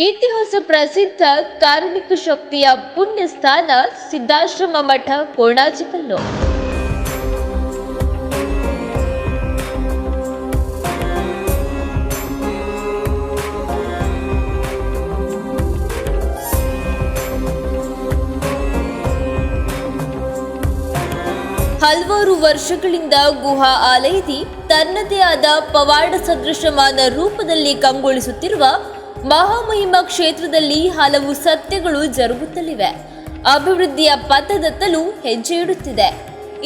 ಇತಿಹಾಸ ಪ್ರಸಿದ್ಧ ಕಾರ್ಮಿಕ ಶಕ್ತಿಯ ಪುಣ್ಯ ಸ್ಥಾನ ಸಿದ್ಧಾಶ್ರಮ ಮಠ ಕೋಣಾಜಿಕಲ್ಲು. ಹಲವಾರು ವರ್ಷಗಳಿಂದ ಗುಹಾ ಆಲಯದಿ ತನ್ನದೇ ಆದ ಪವಾಡ ಸದೃಶಮಾನ ರೂಪದಲ್ಲಿ ಕಂಗೊಳಿಸುತ್ತಿರುವ ಮಹಾಮಹಿಮ ಕ್ಷೇತ್ರದಲ್ಲಿ ಹಲವು ಸತ್ಯಗಳು ಜರುಗುತ್ತಲಿವೆ. ಅಭಿವೃದ್ಧಿಯ ಪಥದತ್ತಲೂ ಹೆಜ್ಜೆ ಇಡುತ್ತಿದೆ.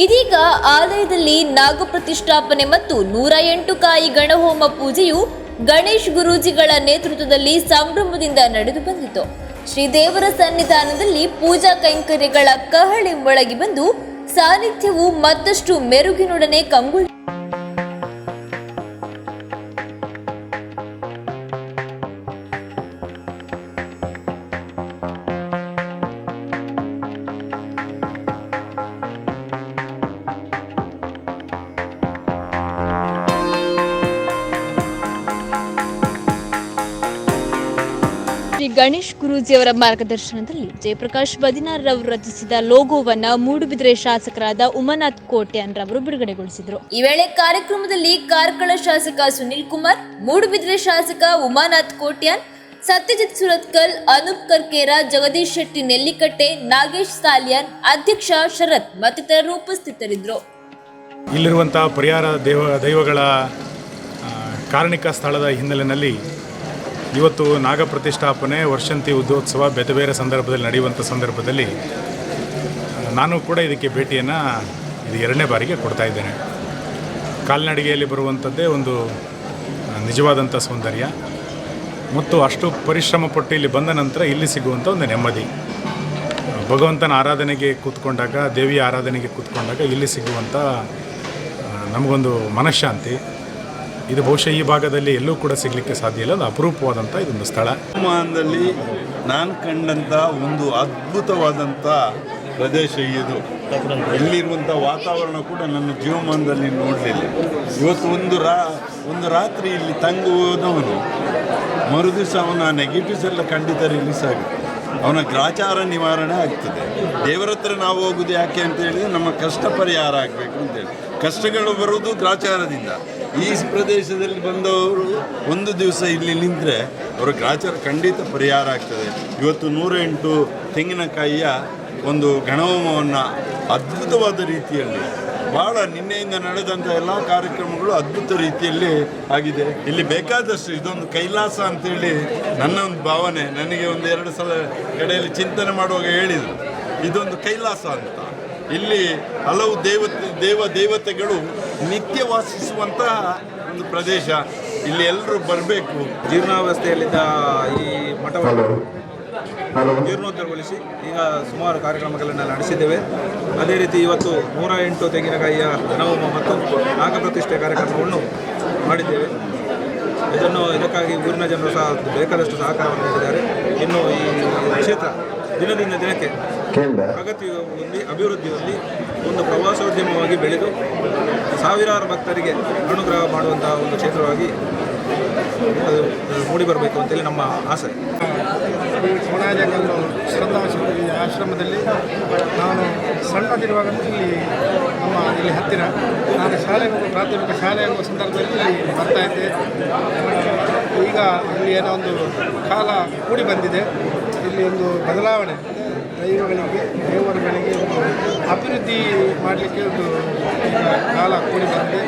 ಇದೀಗ ಆಲಯದಲ್ಲಿ ನಾಗ ಪ್ರತಿಷ್ಠಾಪನೆ ಮತ್ತು 108 ಕಾಯಿ ಗಣಹೋಮ ಪೂಜೆಯು ಗಣೇಶ್ ಗುರೂಜಿಗಳ ನೇತೃತ್ವದಲ್ಲಿ ಸಂಭ್ರಮದಿಂದ ನಡೆದು ಬಂದಿತು. ಶ್ರೀದೇವರ ಸನ್ನಿಧಾನದಲ್ಲಿ ಪೂಜಾ ಕೈಂಕರ್ಯಗಳ ಕಹಳೆ ಮೊಳಗಿ ಬಂದು ಸಾನ್ನಿಧ್ಯವು ಮತ್ತಷ್ಟು ಮೆರುಗಿನೊಡನೆ ಕಂಗೊಳಿ ಶ್ರೀ ಗಣೇಶ್ ಗುರೂಜಿಯವರ ಮಾರ್ಗದರ್ಶನದಲ್ಲಿ ಜಯಪ್ರಕಾಶ್ ಬದಿನಾರ್ರವರು ರಚಿಸಿದ ಲೋಗೋವನ್ನ ಮೂಡುಬಿದಿರೆ ಶಾಸಕರಾದ ಉಮಾನಾಥ್ ಕೋಟ್ಯಾನ್ ರವರು ಬಿಡುಗಡೆಗೊಳಿಸಿದರು. ಈ ವೇಳೆ ಕಾರ್ಯಕ್ರಮದಲ್ಲಿ ಕಾರ್ಕಳ ಶಾಸಕ ಸುನಿಲ್ ಕುಮಾರ್, ಮೂಡುಬಿದಿರೆ ಶಾಸಕ ಉಮಾನಾಥ್ ಕೋಟ್ಯಾನ್, ಸತ್ಯಜಿತ್ ಸುರತ್ಕಲ್, ಅನೂಪ್ ಕರ್ಕೇರ, ಜಗದೀಶ್ ಶೆಟ್ಟಿ ನೆಲ್ಲಿಕಟ್ಟೆ, ನಾಗೇಶ್ ಸಾಲಿಯಾನ್, ಅಧ್ಯಕ್ಷ ಶರತ್ ಮತ್ತಿತರರು ಉಪಸ್ಥಿತರಿದ್ದರು. ಇಲ್ಲಿರುವಂತಹ ಪರಿಹಾರ ದೈವಗಳ ಕಾರಣಿಕ ಸ್ಥಳದ ಹಿನ್ನೆಲೆಯಲ್ಲಿ ಇವತ್ತು ನಾಗ ಪ್ರತಿಷ್ಠಾಪನೆ, ವರ್ಷಂತಿ ಉದ್ಯೋತ್ಸವ ಬೇರೆ ಬೇರೆ ಸಂದರ್ಭದಲ್ಲಿ ನಡೆಯುವಂಥ ಸಂದರ್ಭದಲ್ಲಿ ನಾನು ಕೂಡ ಇದಕ್ಕೆ ಭೇಟಿಯನ್ನು ಇದು 2ನೇ ಬಾರಿಗೆ ಕೊಡ್ತಾ ಇದ್ದೇನೆ. ಕಾಲ್ನಡಿಗೆಯಲ್ಲಿ ಬರುವಂಥದ್ದೇ ಒಂದು ನಿಜವಾದಂಥ ಸೌಂದರ್ಯ ಮತ್ತು ಅಷ್ಟು ಪರಿಶ್ರಮ ಪಟ್ಟು ಇಲ್ಲಿ ಬಂದ ನಂತರ ಇಲ್ಲಿ ಸಿಗುವಂಥ ಒಂದು ನೆಮ್ಮದಿ. ಭಗವಂತನ ಆರಾಧನೆಗೆ ಕೂತ್ಕೊಂಡಾಗ, ದೇವಿಯ ಆರಾಧನೆಗೆ ಕೂತ್ಕೊಂಡಾಗ ಇಲ್ಲಿ ಸಿಗುವಂಥ ನಮಗೊಂದು ಮನಃಶಾಂತಿ, ಇದು ಬಹುಶಃ ಈ ಭಾಗದಲ್ಲಿ ಎಲ್ಲೂ ಕೂಡ ಸಿಗಲಿಕ್ಕೆ ಸಾಧ್ಯ ಇಲ್ಲ. ಅದು ಅಪರೂಪವಾದಂಥ ಇದೊಂದು ಸ್ಥಳ. ಹವಾಮಾನದಲ್ಲಿ ನಾನು ಕಂಡಂಥ ಒಂದು ಅದ್ಭುತವಾದಂಥ ಪ್ರದೇಶ ಇದು. ಇಲ್ಲಿರುವಂಥ ವಾತಾವರಣ ಕೂಡ ನನ್ನ ಜೀವಮಾನದಲ್ಲಿ ನೋಡಲಿಲ್ಲ. ಇವತ್ತು ಒಂದು ರಾತ್ರಿ ಇಲ್ಲಿ ತಂಗುವುದವನು ಮರುದಿವಸ ಅವನ ನೆಗೆಟಿವ್ಸ್ ಎಲ್ಲ ಖಂಡಿತ ರಿಲೀಸ್ ಆಗುತ್ತೆ. ಅವನ ಗ್ರಾಚಾರ ನಿವಾರಣೆ ಆಗ್ತದೆ. ದೇವರ ಹತ್ರ ನಾವು ಹೋಗೋದು ಯಾಕೆ ಅಂತ ಹೇಳಿದರೆ ನಮ್ಮ ಕಷ್ಟ ಪರಿಹಾರ ಆಗಬೇಕು ಅಂತೇಳಿ. ಕಷ್ಟಗಳು ಬರುವುದು ಗ್ರಾಚಾರದಿಂದ. ಈ ಪ್ರದೇಶದಲ್ಲಿ ಬಂದವರು ಒಂದು ದಿವಸ ಇಲ್ಲಿ ನಿಂತರೆ ಅವರ ಗ್ರಾಚಾರ ಖಂಡಿತ ಪರಿಹಾರ ಆಗ್ತದೆ. ಇವತ್ತು 108 ತೆಂಗಿನಕಾಯಿಯ ಒಂದು ಗಣಹೋಮವನ್ನು ಅದ್ಭುತವಾದ ರೀತಿಯಲ್ಲಿ, ಭಾಳ ನಿನ್ನೆಯಿಂದ ನಡೆದಂಥ ಎಲ್ಲ ಕಾರ್ಯಕ್ರಮಗಳು ಅದ್ಭುತ ರೀತಿಯಲ್ಲಿ ಆಗಿದೆ. ಇಲ್ಲಿ ಬೇಕಾದಷ್ಟು ಇದೊಂದು ಕೈಲಾಸ ಅಂತೇಳಿ ನನ್ನ ಒಂದು ಭಾವನೆ. ನನಗೆ ಒಂದು 2 ಸಲ ಕಡೆಯಲ್ಲಿ ಚಿಂತನೆ ಮಾಡುವಾಗ ಹೇಳಿದರು, ಇದೊಂದು ಕೈಲಾಸ ಅಂತ. ಇಲ್ಲಿ ಹಲವು ದೇವತೆಗಳು ನಿತ್ಯ ವಾಸಿಸುವಂತಹ ಒಂದು ಪ್ರದೇಶ. ಇಲ್ಲಿ ಎಲ್ಲರೂ ಬರಬೇಕು. ಜೀರ್ಣಾವಸ್ಥೆಯಲ್ಲಿದ್ದ ಈ ಮಠವನ್ನು ಜೀರ್ಣೋದ್ಧರಗೊಳಿಸಿ ಈಗ ಸುಮಾರು ಕಾರ್ಯಕ್ರಮಗಳನ್ನು ನಡೆಸಿದ್ದೇವೆ. ಅದೇ ರೀತಿ ಇವತ್ತು 108 ತೆಂಗಿನಕಾಯಿಯ ಗಣಹೋಮ ಮತ್ತು ನಾಗಪ್ರತಿಷ್ಠೆ ಕಾರ್ಯಕ್ರಮವನ್ನು ಮಾಡಿದ್ದೇವೆ. ಇದಕ್ಕಾಗಿ ಊರಿನ ಜನರು ಸಹ ಬೇಕಾದಷ್ಟು ಸಹಕಾರವನ್ನು ನೀಡಿದ್ದಾರೆ. ಇನ್ನು ಈ ಕ್ಷೇತ್ರ ದಿನದಿಂದ ದಿನಕ್ಕೆ ಪ್ರಗತಿಯಲ್ಲಿ, ಅಭಿವೃದ್ಧಿಯಲ್ಲಿ ಒಂದು ಪ್ರವಾಸೋದ್ಯಮವಾಗಿ ಬೆಳೆದು ಸಾವಿರಾರು ಭಕ್ತರಿಗೆ ಅನುಗ್ರಹ ಮಾಡುವಂತಹ ಒಂದು ಕ್ಷೇತ್ರವಾಗಿ ಅದು ಮೂಡಿಬರಬೇಕು ಅಂತೇಳಿ ನಮ್ಮ ಆಸೆ. ಕೋಣಾಜಿಕಲ್ಲು ಶ್ರದ್ಧಾಶ್ರಮಿ ಆಶ್ರಮದಲ್ಲಿ ನಾನು ಸಣ್ಣದಿರುವಾಗ ಇಲ್ಲಿ ಹತ್ತಿರ ನಾನು ಪ್ರಾಥಮಿಕ ಶಾಲೆ ಹೋಗುವ ಸಂದರ್ಭದಲ್ಲಿ ಇಲ್ಲಿ ಬರ್ತಾಯಿದ್ದೆ. ಈಗ ಇಲ್ಲಿ ಏನೋ ಒಂದು ಕಾಲ ಕೂಡಿ ಬಂದಿದೆ. ಇಲ್ಲಿ ಒಂದು ಬದಲಾವಣೆ, ದೇವರುಗಳಿಗೆ ಒಂದು ಅಭಿವೃದ್ಧಿ ಮಾಡಲಿಕ್ಕೆ ಒಂದು ಕಾಲ ಕೂಡಿ ಬಂದಿದೆ.